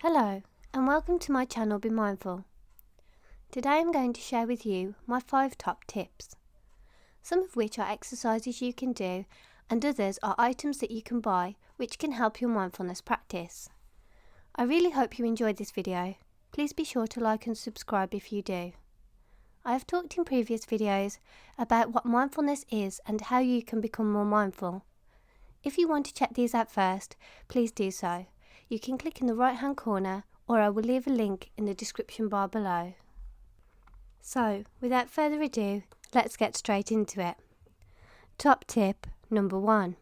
Hello and welcome to my channel Be Mindful. Today I'm going to share with you my 5 top tips, some of which are exercises you can do and others are items that you can buy which can help your mindfulness practice. I really hope you enjoyed this video. Please be sure to like and subscribe if you do. I have talked in previous videos about what mindfulness is and how you can become more mindful. If you want to check these out first, please do so. You can click in the right hand corner or I will leave a link in the description bar below. So, without further ado, let's get straight into it. Top tip number 1.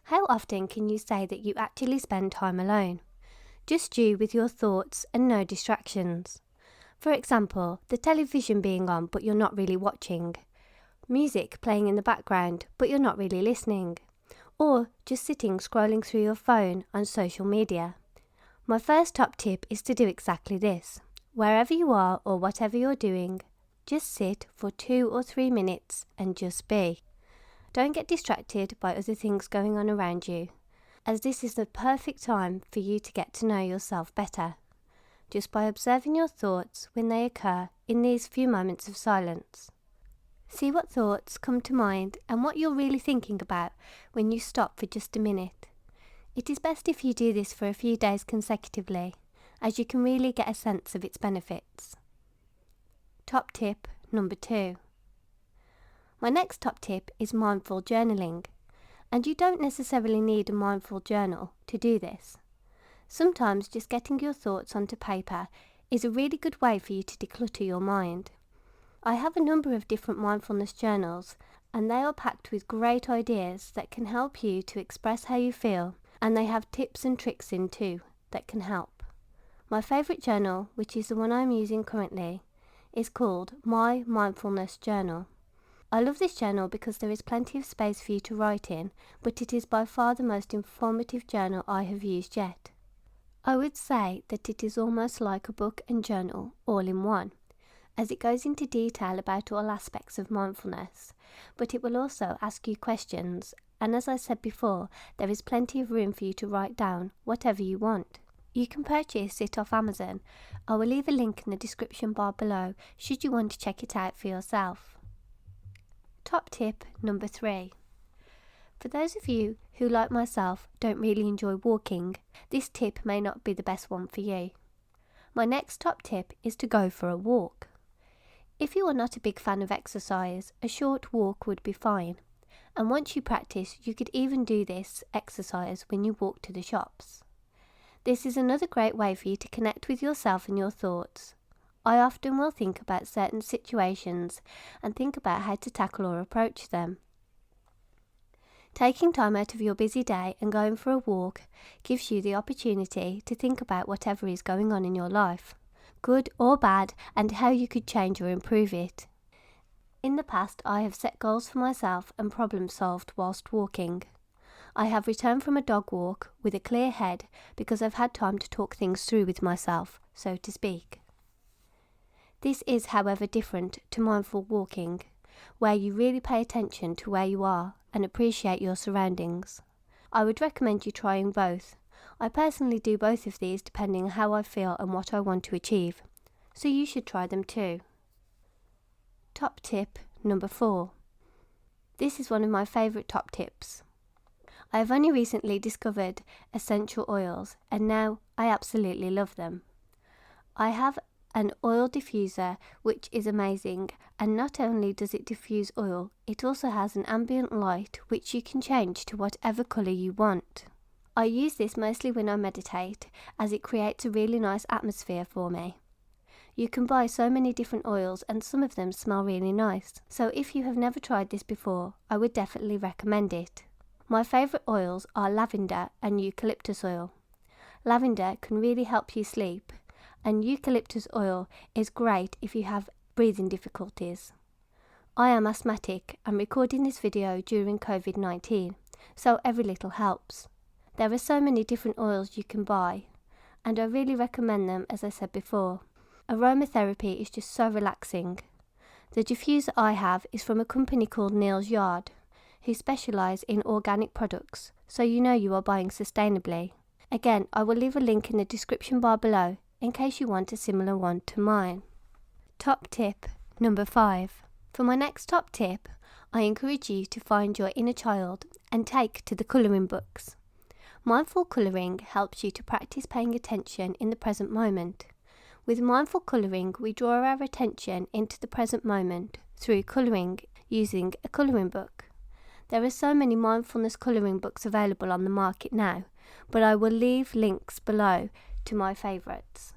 How often can you say that you actually spend time alone? Just you with your thoughts and no distractions. For example, the television being on but you're not really watching. Music playing in the background but you're not really listening. Or just sitting scrolling through your phone on social media. My first top tip is to do exactly this. Wherever you are or whatever you're doing, just sit for 2 or 3 minutes and just be. Don't get distracted by other things going on around you, as this is the perfect time for you to get to know yourself better, just by observing your thoughts when they occur in these few moments of silence. See what thoughts come to mind and what you're really thinking about when you stop for just a minute. It is best if you do this for a few days consecutively, as you can really get a sense of its benefits. Top tip number 2. My next top tip is mindful journaling, and you don't necessarily need a mindful journal to do this. Sometimes just getting your thoughts onto paper is a really good way for you to declutter your mind. I have a number of different mindfulness journals and they are packed with great ideas that can help you to express how you feel, and they have tips and tricks in too that can help. My favourite journal, which is the one I'm using currently, is called My Mindfulness Journal. I love this journal because there is plenty of space for you to write in, but it is by far the most informative journal I have used yet. I would say that it is almost like a book and journal all in one, as it goes into detail about all aspects of mindfulness, but it will also ask you questions, and as I said before, there is plenty of room for you to write down whatever you want. You can purchase it off Amazon. I will leave a link in the description bar below should you want to check it out for yourself. Top tip number 3. For those of you who, like myself, don't really enjoy walking, this tip may not be the best one for you. My next top tip is to go for a walk. If you are not a big fan of exercise, a short walk would be fine. And once you practice, you could even do this exercise when you walk to the shops. This is another great way for you to connect with yourself and your thoughts. I often will think about certain situations and think about how to tackle or approach them. Taking time out of your busy day and going for a walk gives you the opportunity to think about whatever is going on in your life, good or bad, and how you could change or improve it. In the past, I have set goals for myself and problem solved whilst walking. I have returned from a dog walk with a clear head because I've had time to talk things through with myself, so to speak. This is, however, different to mindful walking, where you really pay attention to where you are and appreciate your surroundings. I would recommend you trying both. I personally do both of these depending on how I feel and what I want to achieve, so you should try them too. Top tip number 4. This is one of my favourite top tips. I have only recently discovered essential oils and now I absolutely love them. I have an oil diffuser which is amazing, and not only does it diffuse oil, it also has an ambient light which you can change to whatever colour you want. I use this mostly when I meditate, as it creates a really nice atmosphere for me. You can buy so many different oils and some of them smell really nice, so if you have never tried this before, I would definitely recommend it. My favourite oils are lavender and eucalyptus oil. Lavender can really help you sleep, and eucalyptus oil is great if you have breathing difficulties. I am asthmatic and recording this video during COVID-19, so every little helps. There are so many different oils you can buy, and I really recommend them as I said before. Aromatherapy is just so relaxing. The diffuser I have is from a company called Neal's who specialise in organic products, so you know you are buying sustainably. Again, I will leave a link in the description bar below in case you want a similar one to mine. Top tip number 5. For my next top tip, I encourage you to find your inner child and take to the colouring books. Mindful colouring helps you to practice paying attention in the present moment. With mindful colouring, we draw our attention into the present moment through colouring using a colouring book. There are so many mindfulness colouring books available on the market now, but I will leave links below to my favourites.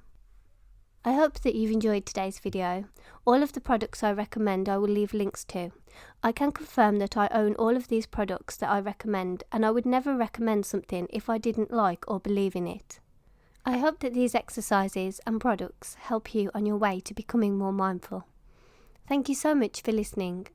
I hope that you've enjoyed today's video. All of the products I recommend I will leave links to. I can confirm that I own all of these products that I recommend, and I would never recommend something if I didn't like or believe in it. I hope that these exercises and products help you on your way to becoming more mindful. Thank you so much for listening.